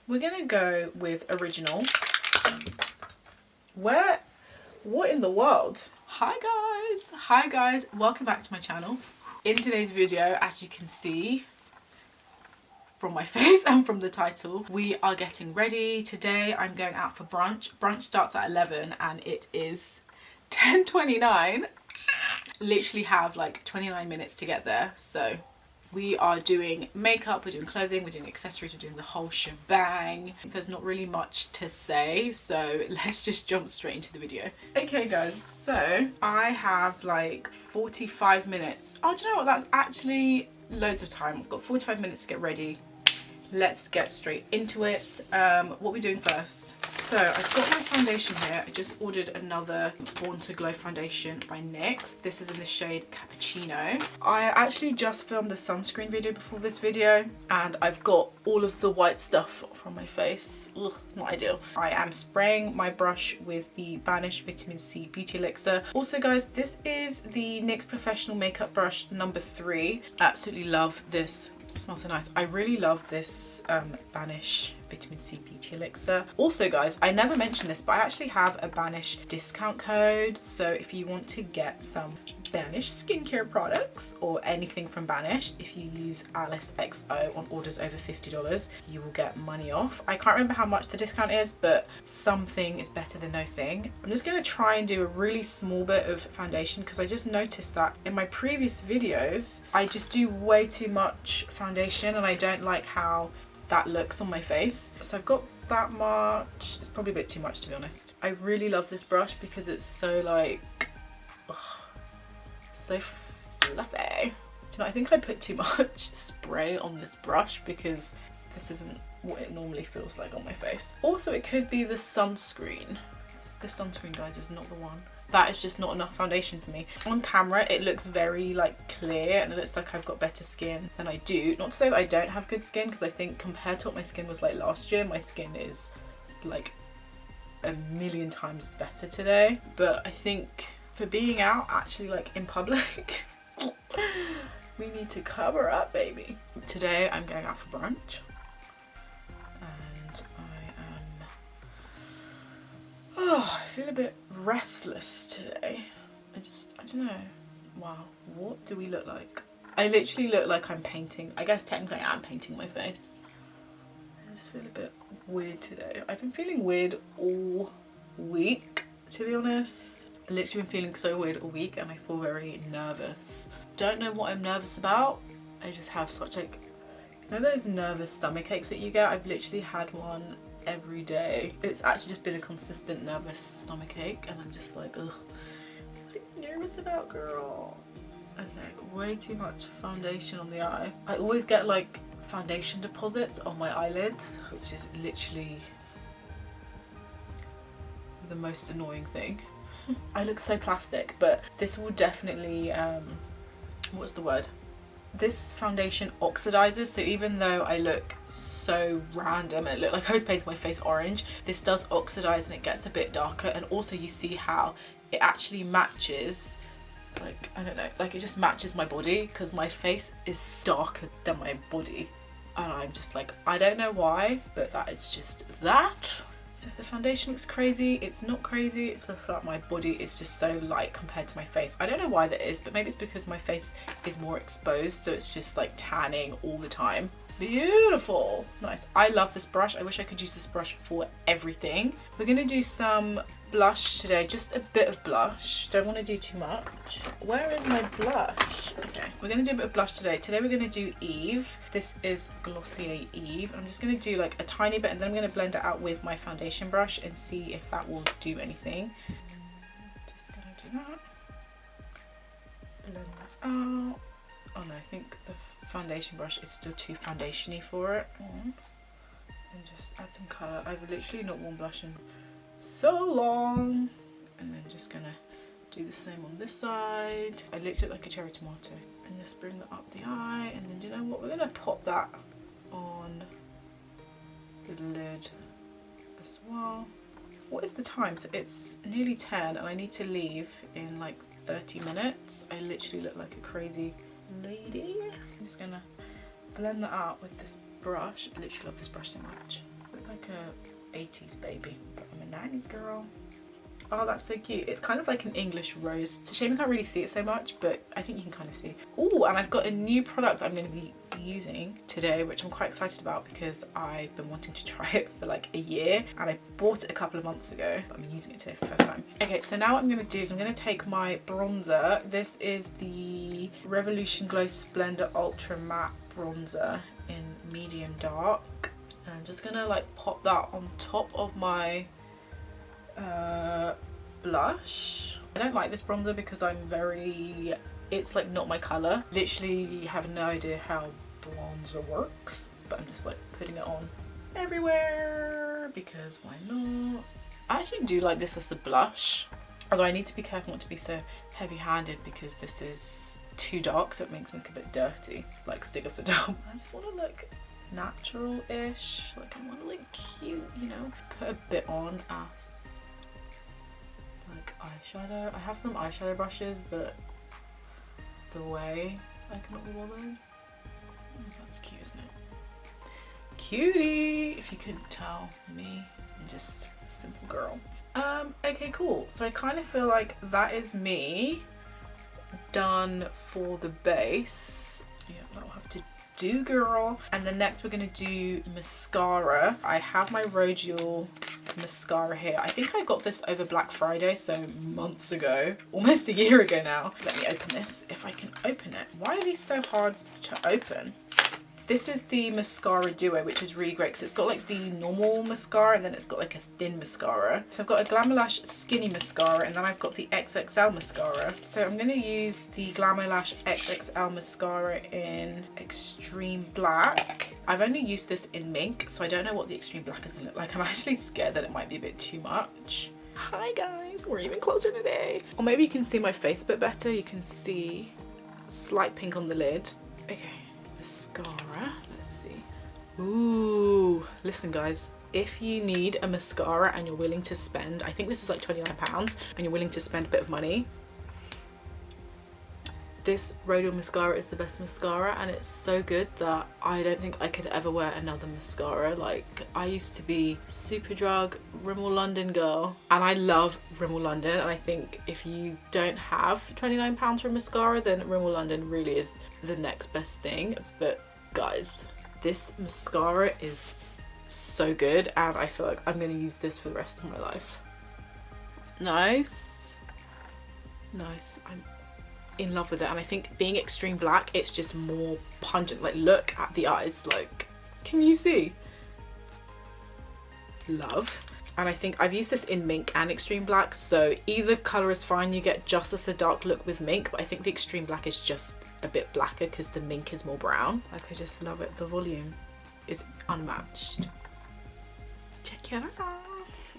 We're gonna go with Original. What in the world? Hi guys, welcome back to my channel. In today's video, as you can see from my face and from the title, we are getting ready. Today I'm going out for brunch. Brunch starts at 11 and it is 10:29. Literally have like 29 minutes to get there. So we are doing makeup, we're doing clothing, we're doing accessories, we're doing the whole shebang. There's not really much to say, so let's just jump straight into the video. Okay guys, so I have like 45 minutes. Oh, do you know what? That's actually loads of time. I've got 45 minutes to get ready. Let's get straight into it. What are we doing first? So I've got my foundation here. I just ordered another Born to Glow foundation by NYX. This is in the shade Cappuccino. I actually just filmed a sunscreen video before this video and I've got all of the white stuff from my face. Ugh, not ideal. I am spraying my brush with the Vanish Vitamin C Beauty Elixir. Also guys, this is the NYX Professional Makeup Brush number 3. Absolutely love this. It smells so nice. I really love this Vanish Vitamin C Beauty Elixir. Also guys, I never mentioned this, but I actually have a Vanish discount code. So if you want to get some Vanish skincare products or anything from Vanish, if you use AliceXO on orders over $50, you will get money off. I can't remember how much the discount is, but something is better than no thing. I'm just going to try and do a really small bit of foundation because I just noticed that in my previous videos I just do way too much foundation and I don't like how that looks on my face. So I've got that much. It's probably a bit too much, to be honest. I really love this brush because it's so like, ugh, so fluffy. Do you know, I think I put too much spray on this brush because this isn't what it normally feels like on my face. Also, it could be the sunscreen. This sunscreen, guys, is not the one. That is just not enough foundation for me. On camera, it looks very like clear and it looks like I've got better skin than I do. Not to say that I don't have good skin, because I think compared to what my skin was like last year, my skin is like a million times better today. But I think for being out actually like in public, we need to cover up, baby. Today I'm going out for brunch and I feel a bit restless today. I don't know. Wow, what do we look like? I literally look like I'm painting. I guess technically I am painting my face. I just feel a bit weird today. I've been feeling weird all week, to be honest. I've literally been feeling so weird all week and I feel very nervous. Don't know what I'm nervous about. I just have such like, you know those nervous stomach aches that you get? I've literally had one every day. It's actually just been a consistent nervous stomach ache and I'm just like, ugh, what are you nervous about, girl? Okay, way too much foundation on the eye. I always get like foundation deposits on my eyelids, which is literally the most annoying thing. I look so plastic, but this will definitely, what's the word? This foundation oxidizes, so even though I look so random and it looked like I was painting my face orange, this does oxidize and it gets a bit darker. And also you see how it actually matches, like, I don't know, like it just matches my body because my face is darker than my body. And I'm just like, I don't know why, but that is just that. So if the foundation looks crazy, it's not crazy. It looks like my body is just so light compared to my face. I don't know why that is, but maybe it's because my face is more exposed, so it's just like tanning all the time. Beautiful. Nice. I love this brush. I wish I could use this brush for everything. We're gonna do some blush today, just a bit of blush. Don't want to do too much. Where is my blush? Okay, we're gonna do a bit of blush today. Today we're gonna do Eve. This is Glossier Eve. I'm just gonna do like a tiny bit and then I'm gonna blend it out with my foundation brush and see if that will do anything. Just gonna do that. Blend that out. Oh no, I think the foundation brush is still too foundation-y for it. And just add some colour. I've literally not worn blush in so long. And then just gonna do the same on this side. I literally look like a cherry tomato. And just bring that up the eye. And then, you know what, we're gonna pop that on the lid as well. What is the time? So it's nearly 10 and I need to leave in like 30 minutes. I literally look like a crazy lady. I'm just gonna blend that out with this brush. I literally love this brush so much. 80s baby, but I'm a 90s girl. Oh, that's so cute. It's kind of like an English rose. It's a shame you can't really see it so much, but I think you can kind of see. Oh, and I've got a new product I'm going to be using today, which I'm quite excited about because I've been wanting to try it for like a year, and I bought it a couple of months ago, but I'm using it today for the first time. Okay, so now what I'm going to do is I'm going to take my bronzer. This is the Revolution Glow Splendor Ultra Matte Bronzer in medium dark. And I'm just going to like pop that on top of my blush. I don't like this bronzer because it's like not my colour. Literally have no idea how bronzer works, but I'm just like putting it on everywhere because why not? I actually do like this as a blush, although I need to be careful not to be so heavy handed because this is too dark, so it makes me look a bit dirty, like stick of the dump. I just want to look natural-ish, like I want to look cute, you know. Put a bit on as like eyeshadow. I have some eyeshadow brushes, but the way I cannot be bothered. That's cute, isn't it? Cutie! If you couldn't tell, me, I'm just a simple girl. Okay, cool. So I kind of feel like that is me done for the base. Yeah, that'll have to do, girl. And then next we're gonna do mascara. I have my Rodial mascara here. I think I got this over Black Friday, so months ago, almost a year ago now. Let me open this if I can open it. Why are these so hard to open? This is the mascara duo, which is really great because it's got like the normal mascara and then it's got like a thin mascara. So I've got a Glamolash skinny mascara and then I've got the XXL mascara. So I'm going to use the Glamolash XXL mascara in Extreme Black. I've only used this in Mink, so I don't know what the Extreme Black is going to look like. I'm actually scared that it might be a bit too much. Hi guys, we're even closer today. Or maybe you can see my face a bit better. You can see slight pink on the lid. Okay. Mascara, let's see. Ooh, listen guys, if you need a mascara and you're willing to spend, I think this is like £29, and you're willing to spend a bit of money, this Rodial mascara is the best mascara, and it's so good that I don't think I could ever wear another mascara. Like, I used to be Superdrug Rimmel London girl, and I love Rimmel London, and I think if you don't have £29 for a mascara, then Rimmel London really is the next best thing. But guys, this mascara is so good, and I feel like I'm going to use this for the rest of my life. Nice. I'm in love with it, and I think being Extreme Black, it's just more pungent. Like, look at the eyes, like, can you see? Love. And I think I've used this in Mink and Extreme Black, so either colour is fine. You get just as a dark look with Mink, but I think the Extreme Black is just a bit blacker because the Mink is more brown. Like, I just love it. The volume is unmatched. Check it out.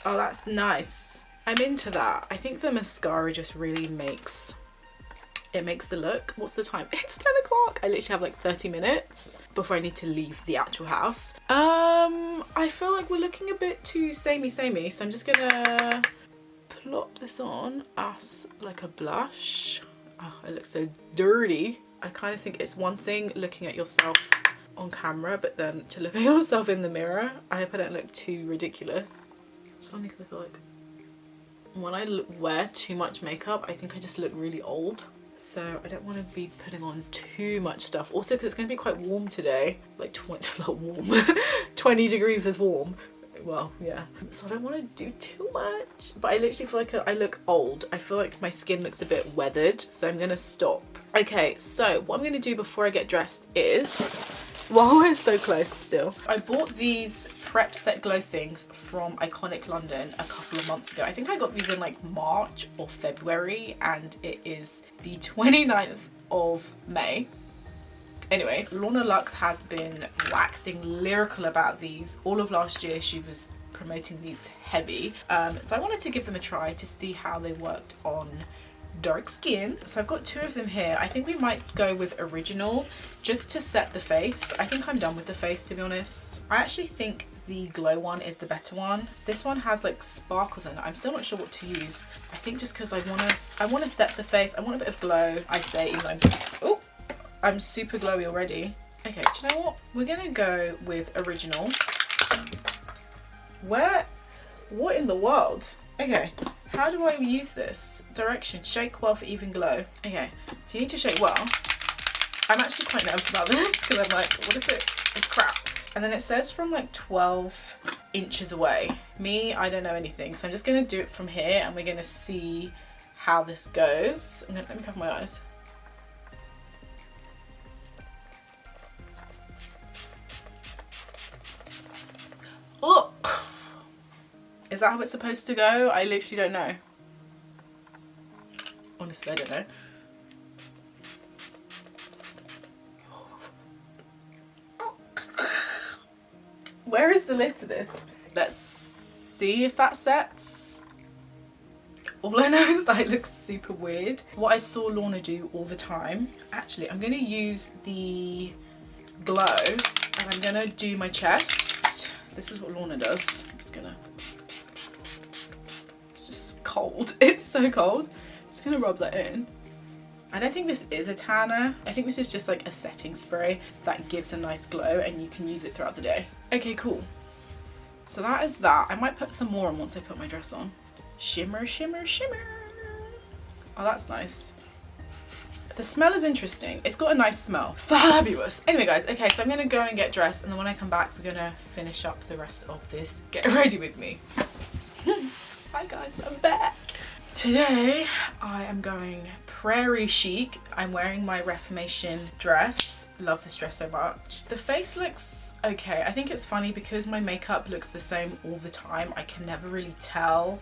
Oh, that's nice. I'm into that. I think the mascara just really makes the look. What's the time? It's 10 o'clock. I literally have like 30 minutes before I need to leave the actual house. I feel like we're looking a bit too samey, so I'm just gonna plop this on as like a blush. Oh, it looks so dirty. I kind of think it's one thing looking at yourself on camera, but then to look at yourself in the mirror, I hope I don't look too ridiculous. It's funny because I feel like when I wear too much makeup, I think I just look really old. So I don't want to be putting on too much stuff. Also because it's going to be quite warm today. Like 20 degrees is warm. Well, yeah. So I don't want to do too much. But I literally feel like I look old. I feel like my skin looks a bit weathered. So I'm going to stop. Okay, so what I'm going to do before I get dressed is... While we're so close still, I bought these Prep Set Glow things from Iconic London a couple of months ago. I think I got these in like March or February, and it is the 29th of May. Anyway, Lorna Luxe has been waxing lyrical about these. All of last year she was promoting these heavy. So I wanted to give them a try to see how they worked on dark skin. So I've got two of them here. I think we might go with Original just to set the face. I think I'm done with the face, to be honest. I actually think the Glow one is the better one. This one has like sparkles in it. I'm still not sure what to use. I think just because I want to set the face. I want a bit of glow, I say, even though I'm super glowy already. Okay, do you know what? We're gonna go with Original. What in the world? Okay, how do I use this? Directions, shake well for even glow. Okay, so you need to shake well. I'm actually quite nervous about this because I'm like, what if it's crap? And then it says from like 12 inches away. Me, I don't know anything. So I'm just gonna do it from here and we're gonna see how this goes. Let me cover my eyes. Oh! Is that how it's supposed to go? I literally don't know. Honestly, I don't know. Where is the lid to this? Let's see if that sets. All I know is that it looks super weird. What I saw Lorna do all the time. Actually, I'm gonna use the Glow and I'm gonna do my chest. This is what Lorna does. I'm just gonna, it's just cold. It's so cold. Just gonna rub that in. I don't think this is a tanner. I think this is just like a setting spray that gives a nice glow and you can use it throughout the day. Okay, cool. So that is that. I might put some more on once I put my dress on. Shimmer, shimmer, shimmer. Oh, that's nice. The smell is interesting. It's got a nice smell. Fabulous. Anyway, guys, okay, so I'm gonna go and get dressed and then when I come back, we're gonna finish up the rest of this Get Ready With Me. Hi guys, I'm back. Today, I am going prairie chic. I'm wearing my Reformation dress. Love this dress so much. The face looks okay. I think it's funny because my makeup looks the same all the time. I can never really tell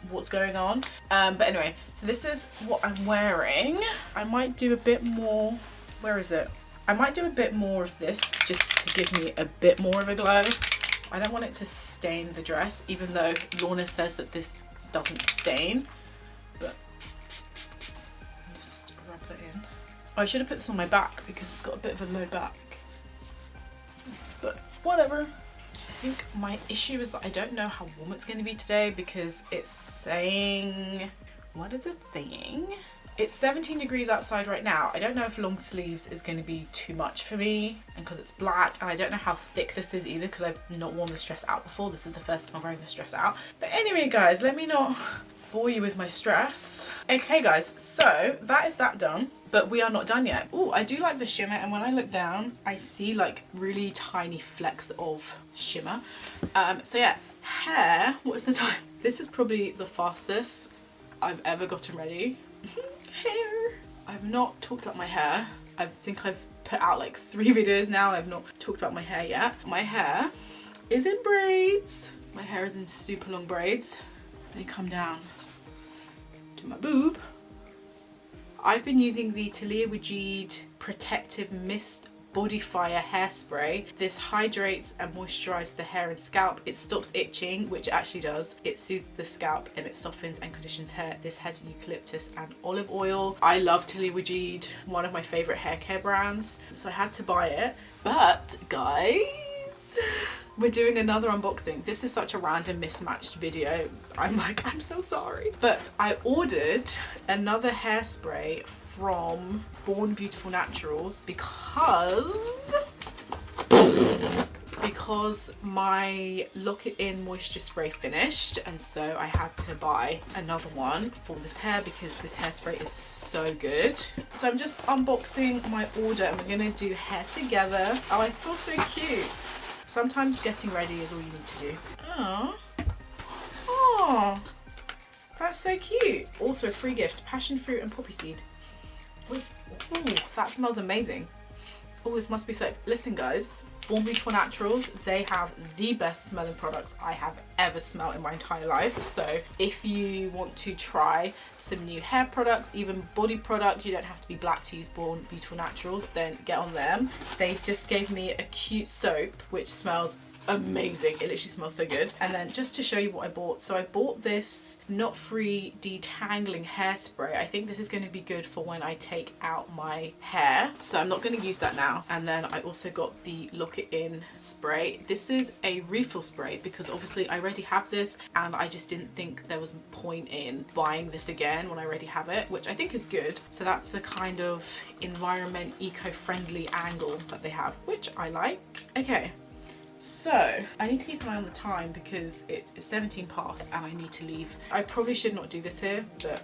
what's going on. But anyway, so this is what I'm wearing. I might do a bit more, where is it? I might do a bit more of this just to give me a bit more of a glow. I don't want it to stain the dress, even though Lorna says that this doesn't stain. But just rub that in. Oh, I should have put this on my back because it's got a bit of a low back. But whatever. I think my issue is that I don't know how warm it's going to be today because it's saying, what is it saying? It's 17 degrees outside right now. I don't know if long sleeves is going to be too much for me and because it's black, and I don't know how thick this is either because I've not worn this dress out before. This is the first time I'm wearing this dress out. But anyway, guys, let me not bore you with my stress. Okay, guys, so that is that done. But we are not done yet. Oh, I do like the shimmer, and when I look down, I see like really tiny flecks of shimmer. So yeah, hair, what is the time? This is probably the fastest I've ever gotten ready. Hair. I've not talked about my hair. I think I've put out like 3 videos now and I've not talked about my hair yet. My hair is in braids. My hair is in super long braids. They come down to my boob. I've been using the Taliah Waajid Protective Mist Bodyfire hairspray. This hydrates and moisturizes the hair and scalp. It stops itching, which it actually does. It soothes the scalp and it softens and conditions hair. This has eucalyptus and olive oil. I love Taliah Waajid, one of my favorite hair care brands, so I had to buy it. But guys, we're doing another unboxing. This is such a random mismatched video. I'm like, I'm so sorry. But I ordered another hairspray from Born Beautiful Naturals because my Lock It In moisture spray finished, and so I had to buy another one for this hair because this hairspray is so good. So I'm just unboxing my order and we're gonna do hair together. Oh, I feel so cute. Sometimes getting ready is all you need to do. Oh, oh, that's so cute. Also a free gift, passion fruit and poppy seed. Ooh, that smells amazing. Oh, this must be soap. Listen guys, Born Beautiful Naturals, they have the best smelling products I have ever smelled in my entire life. So if you want to try some new hair products, even body products, you don't have to be black to use Born Beautiful Naturals, then get on them. They just gave me a cute soap which smells amazing. It literally smells so good. And then just to show you what I bought, so I bought this knot free detangling hairspray. I think this is going to be good for when I take out my hair, so I'm not going to use that now. And then I also got the Lock It In spray. This is a refill spray because obviously I already have this and I just didn't think there was a point in buying this again when I already have it, which I think is good. So that's the kind of environment eco-friendly angle that they have, which I like. Okay, So I need to keep an eye on the time because it is 17 past and I need to leave. I probably should not do this here, but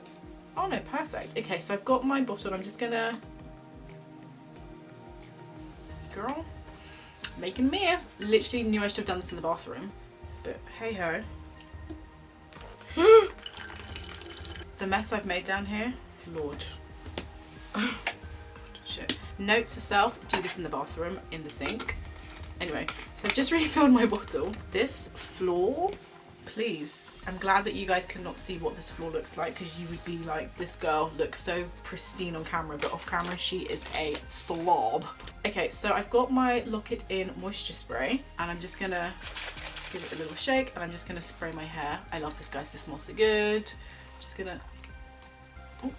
oh no, perfect. Okay, so I've got my bottle. I'm just gonna, girl, making a mess. Literally knew I should have done this in the bathroom, but hey ho. The mess I've made down here, Lord. Shit. Note to self, do this in the bathroom, in the sink. Anyway, so I've just refilled my bottle. This floor, please. I'm glad that you guys cannot see what this floor looks like because you would be like, this girl looks so pristine on camera, but off camera she is a slob. Okay, so I've got my Lock It In moisture spray and I'm just gonna give it a little shake and I'm just gonna spray my hair. I love this, guys. This smells so good. Just gonna, oh.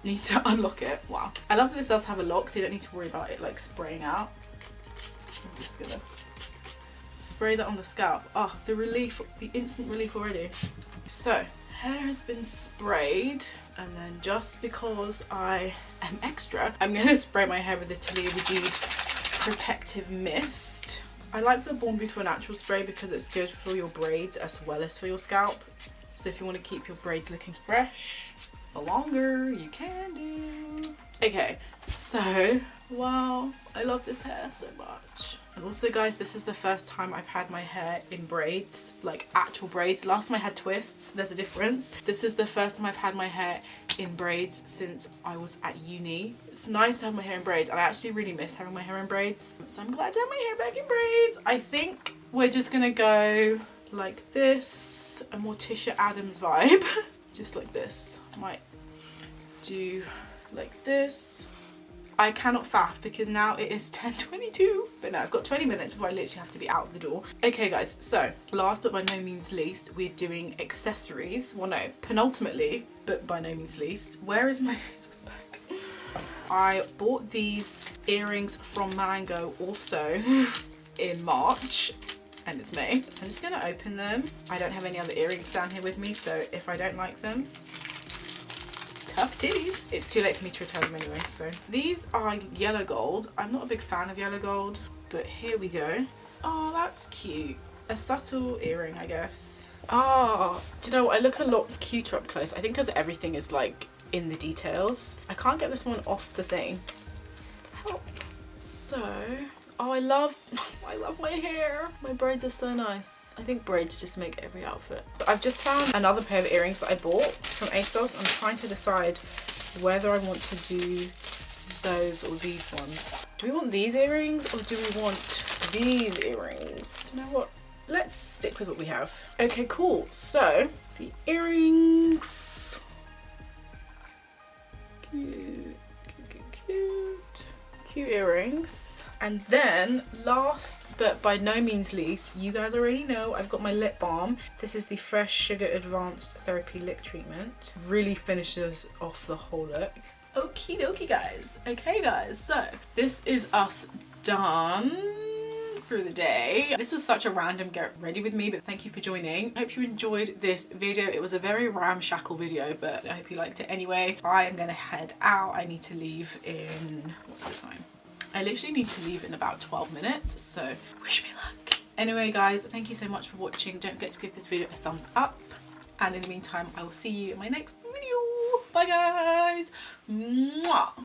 Need to unlock it. Wow. I love that this does have a lock, so you don't need to worry about it like spraying out. I'm just gonna spray that on the scalp. Oh, the relief, the instant relief already. So, hair has been sprayed, and then just because I am extra, I'm gonna spray my hair with the Taliah Waajid Protective Mist. I like the Born Beautiful Natural spray because it's good for your braids as well as for your scalp. So if you want to keep your braids looking fresh for longer, you can do. Okay, so wow, I love this hair so much. And also, guys, this is the first time I've had my hair in braids, like actual braids. Last time I had twists, there's a difference. This is the first time I've had my hair in braids since I was at uni. It's nice to have my hair in braids, and I actually really miss having my hair in braids. So I'm glad to have my hair back in braids. I think we're just gonna go like this, a Morticia Adams vibe. Just like this. Might do like this. I cannot faff because now it is 10:22, but no, I've got 20 minutes before I literally have to be out of the door. Okay guys, so last but by no means least, we're doing accessories. Well no, penultimately, but by no means least. Where is my razor's back? I bought these earrings from Mango also in March, and it's May. So I'm just gonna open them. I don't have any other earrings down here with me, so if I don't like them, tough titties. It's too late for me to return them anyway, so. These are yellow gold. I'm not a big fan of yellow gold, but here we go. Oh, that's cute. A subtle earring, I guess. Oh, do you know what? I look a lot cuter up close. I think because everything is like in the details. I can't get this one off the thing. Help. So, oh, I love my hair. My braids are so nice. I think braids just make every outfit. But I've just found another pair of earrings that I bought from ASOS. I'm trying to decide whether I want to do those or these ones. Do we want these earrings or do we want these earrings? You know what? Let's stick with what we have. Okay, cool. So, the earrings. Cute, cute, cute. Cute earrings. And then last but by no means least, you guys already know I've got my lip balm. This is the Fresh Sugar Advanced Therapy Lip Treatment. Really finishes off the whole look. Okie dokie guys. Okay guys, so this is us done through the day. This was such a random get ready with me, but thank you for joining. I hope you enjoyed this video. It was a very ramshackle video, but I hope you liked it anyway. I am gonna head out. I need to leave in, what's the time? I literally need to leave in about 12 minutes, so wish me luck. Anyway guys, thank you so much for watching. Don't forget to give this video a thumbs up, and in the meantime I will see you in my next video. Bye guys. Mwah.